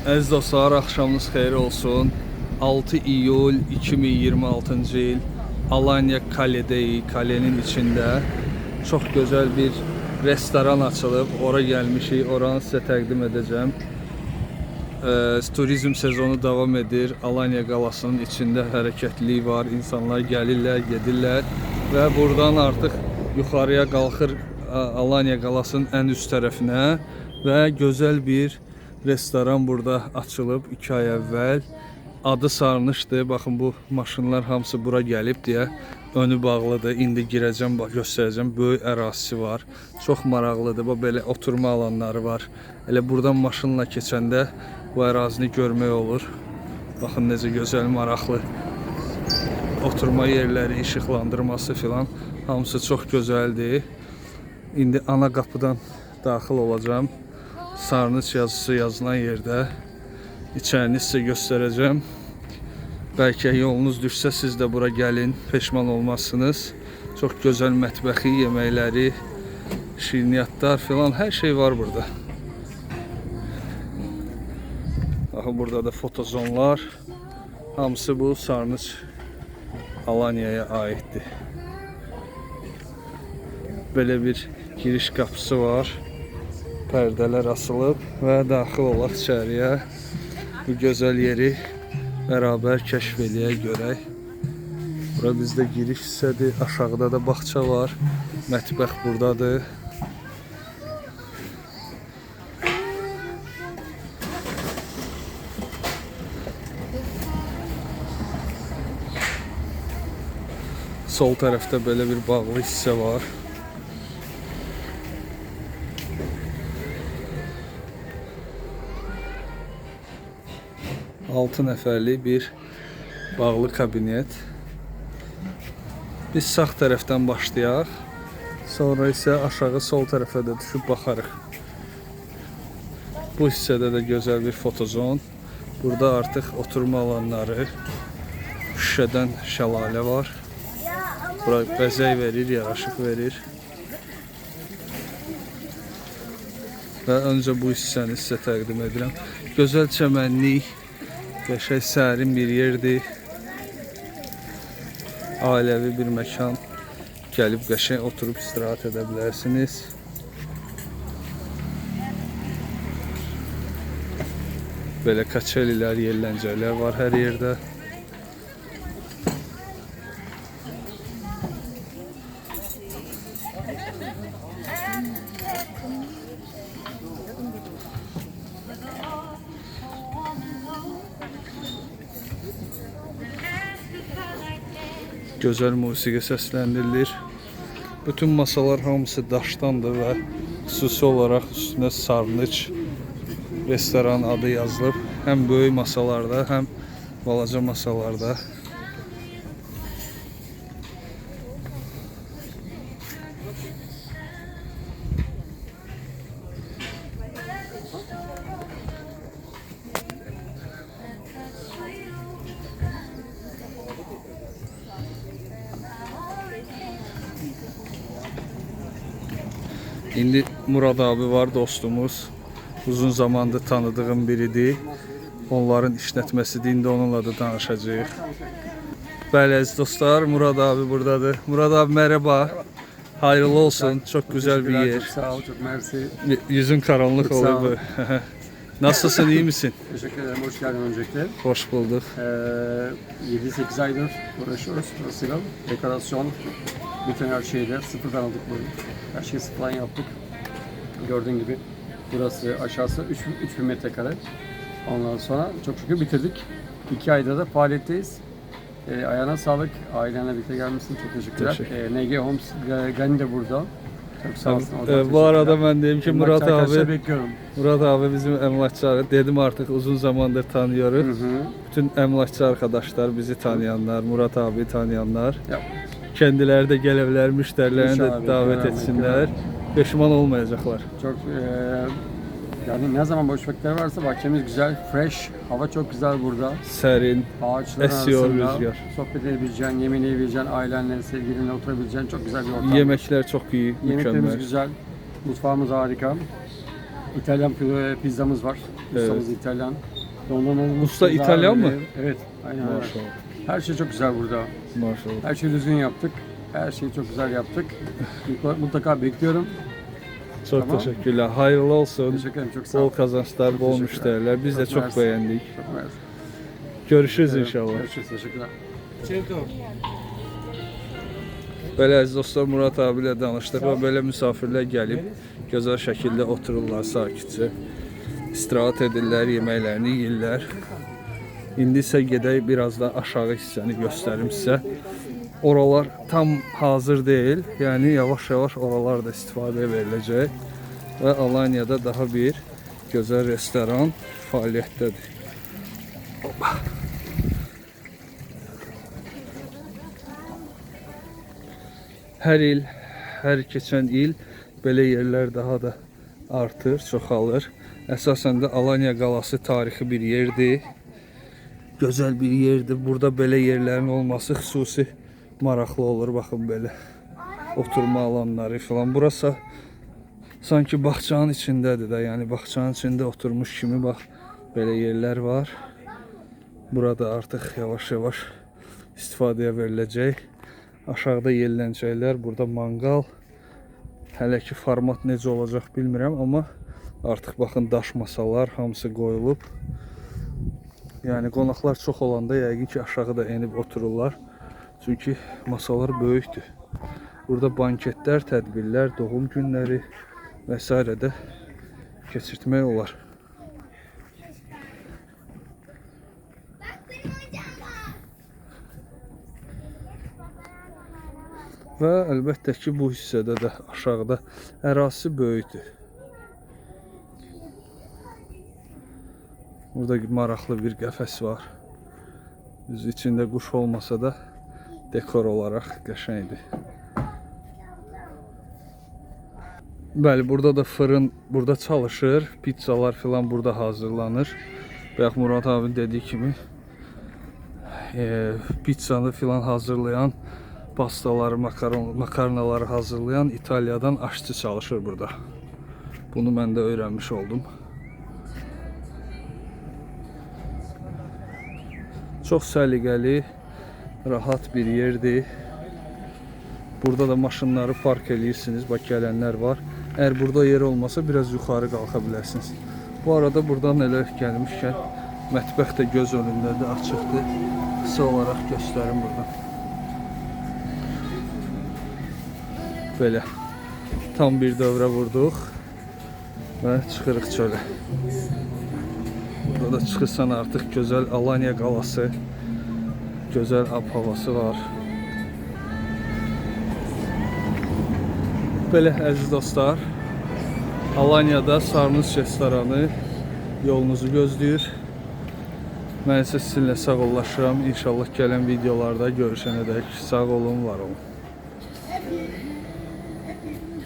Əziz dostlar, axşamınız xeyir olsun. 6 iyul 2026-cı il Alanya Kale'deyiz. Kalenin içində çox gözəl bir restoran açılıb. Ora gəlmişik. Oranı sizə təqdim edəcəm. Turizm sezonu davam edir. Alanya qalasının içində hərəkətlilik var. İnsanlar gəlirlər, gedirlər və buradan artıq yuxarıya qalxır Alanya qalasının ən üst tərəfinə və gözəl bir restoran burada açılıb 2 ay əvvəl. Adı Sarnıçdır. Baxın, bu maşınlar hamısı bura gəlib deyə önü bağlıdır. İndi girəcəm, göstərəcəm. Böyük ərazisi var. Çox maraqlıdır. Bax, belə oturma alanları var. Elə buradan maşınla keçəndə bu ərazini görmək olur. Baxın necə gözəl, maraqlı oturma yerləri, işıqlandırması filan hamısı çox gözəldir. İndi ana qapıdan daxil olacağım. Sarnıç yazısı yazılan yerdə içərini sizə göstərəcəm. Bəlkə yolunuz düşsə siz də bura gəlin, peşman olmazsınız. Çox gözəl mətbəxi, yeməkləri, şirniyyatlar filan hər şey var burada. Baxın, burada da fotozonlar. Hamısı bu Sarnıç Alanya'ya aiddir. Belə bir giriş qapısı var. Pərdələr asılıb və daxil olaq içəriyə. Bu gözəl yeri bərabər kəşf eləyək, görək. Bura bizdə giriş hissədir. Aşağıda da bağça var. Mətbəx buradadır. Sol tərəfdə belə bir bağlı hissə var. Altı nəfərlik bir bağlı kabinet. Biz sağ tərəfdən başlayaq. Sonra isə aşağı sol tərəfə də düşüb baxarıq. Bu hissədə də gözəl bir fotozon. Burada artıq oturma alanları, şüşədən şəlalə var. Bura bəzək verir, yaraşıq verir. Və öncə bu hissəni sizə təqdim edirəm. Gözəl çəmənlik, qəşəng sərin bir yerdir. Ailəvi bir məkan. Gəlib qəşəng oturub istirahət edə bilərsiniz. Belə kaçelilər, yerləncələr var hər yerdə. Gözəl musiqi səsləndirilir. Bütün masalar hamısı daşdandır və xüsusi olaraq üstünə Sarnıç restoran adı yazılıb. Həm böyük masalarda, həm balaca masalarda. İndi Murad abi var, dostumuz. Uzun zamandır tanıdığım biridir. Onların işletmesidir. İndi onunla da danışacağıq. Bəli, əziz dostlar, Murad abi buradadır. Murad abi merhaba. Hayırlı olsun. Çok güzel bir yer. Çok sağ ol, çok mersi. Yüzün karanlık oluyor. Nasılsın, iyi misin? Teşekkür ederim, hoş geldin öncelikle. Hoş bulduk. 7-8 aydır uğraşıyoruz burasıyla. Dekorasyon, bütün her şeyde sıfırdan aldık bunu. Her şeyi sıfırdan yaptık. Gördüğün gibi burası aşağısı 3000 metrekare. Ondan sonra çok şükür bitirdik. 2 ayda da faaliyetteyiz. Ayağına sağlık, ailenle birlikte gelmişsin. Çok teşekkürler. NG Homes Gani de burada. Çok sağ olsun. Bu arada ben diyeyim ki Murat abi, bekliyorum. Murat abi bizim emlakçı, dedim artık uzun zamandır tanıyoruz. Bütün emlakçı arkadaşlar, bizi tanıyanlar, Murat abi tanıyanlar. Yap. Kendileri de gelebilir, müşterilerini de abi, davet etsinler. Pişman olmayacaklar. Çok yani ne zaman boş vakitler varsa bahçemiz güzel, fresh, hava çok güzel burada. Serin, Ağaçlar esiyor arasında rüzgar. sohbet edebileceğin, yemeğini yiyebileceğin, ailenle, sevgilinle oturabileceğin çok güzel bir ortam. Yemekler çok iyi, Yemeklerimiz mükemmel. güzel, mutfağımız harika. İtalyan pizzamız var. Ustamız İtalyan. Dondurmamız Usta keza İtalyan öyle. mı? Evet. Aynen öyle. Maşallah. Her şey çok güzel burada. Maşallah. Her şeyi düzgün yaptık. Her şeyi çok güzel yaptık. Mutlaka bekliyorum. Çok Tamam. teşekkürler. Hayırlı olsun. Teşekkür ederim. Çok sağ Bol ol. kazançlar, Çok bol teşekkürler. müşteriler. Biz de Çok çok mersi. beğendik. Çok mersi. Görüşürüz inşallah. Görüşürüz. Teşekkürler. Belə əziz dostlar, Murat abi ilə danışdıq və belə misafirlər gəlib gözəl şəkildə otururlar sakitcə. İstirahət edirlər, yeməklərini yeyirlər. İndi isə gedək biraz da aşağı hissəni göstərim sizə. Oralar tam hazır deyil, yəni yavaş-yavaş oralar da istifadəyə veriləcək və Alanya'da daha bir gözəl restoran fəaliyyətdədir. Hoppa. Hər il, hər keçən il belə yerlər daha da artır, çoxalır. Əsasən də Alanya qalası tarixi bir yerdir. Gözəl bir yerdir. Burada belə yerlərin olması xüsusi maraqlı olur. Baxın belə oturma alanları falan. Burası sanki bağçanın içindədir də. Yəni bağçanın içində oturmuş kimi bax belə yerlər var. Burada artıq yavaş-yavaş istifadəyə veriləcək. Aşağıda yelləncəklər, burada manqal. Hələ ki format necə olacaq bilmirəm, amma artıq baxın daş masalar hamısı qoyulub. Yəni qonaqlar çox olanda yəqin ki aşağıda enib otururlar. Çünki masalar böyükdür. Burada banketlər, tədbirlər, doğum günləri və s. də keçirtmək olar. Və əlbəttə ki bu hissədə də aşağıda ərazisi böyükdür. Burada maraqlı bir qəfəs var. İçində quş olmasa da dekor olaraq qəşəngdir. Bəli, burada da fırın burada çalışır. Pizzalar filan burada hazırlanır. Bayaq Murat abi dediyi kimi pizzanı filan hazırlayan, pastaları, makarnaları hazırlayan İtalyadan aşçı çalışır burada. Bunu mən də öyrənmiş oldum. Çox səliqəli, rahat bir yerdir. Burada da maşınları park edirsiniz. Bax gələnlər var. Əgər burada yer olmasa biraz yuxarı qalxa bilərsiniz. Bu arada buradan elə gəlmişkən mətbəx də göz önündədir, açıqdır. Qısa olaraq göstərim buradan. Belə tam bir dövrə vurduq və çıxırıq çölə. Burada da çıxırsan artıq gözəl Alanya qalası, gözəl ab-havası var. Belə əziz dostlar, Alanya'da Sarnıc restoranı yolunuzu gözləyir. Mən isə sizinlə sağollaşıram. İnşallah gələn videolarda görüşənədək sağ olun, var olun.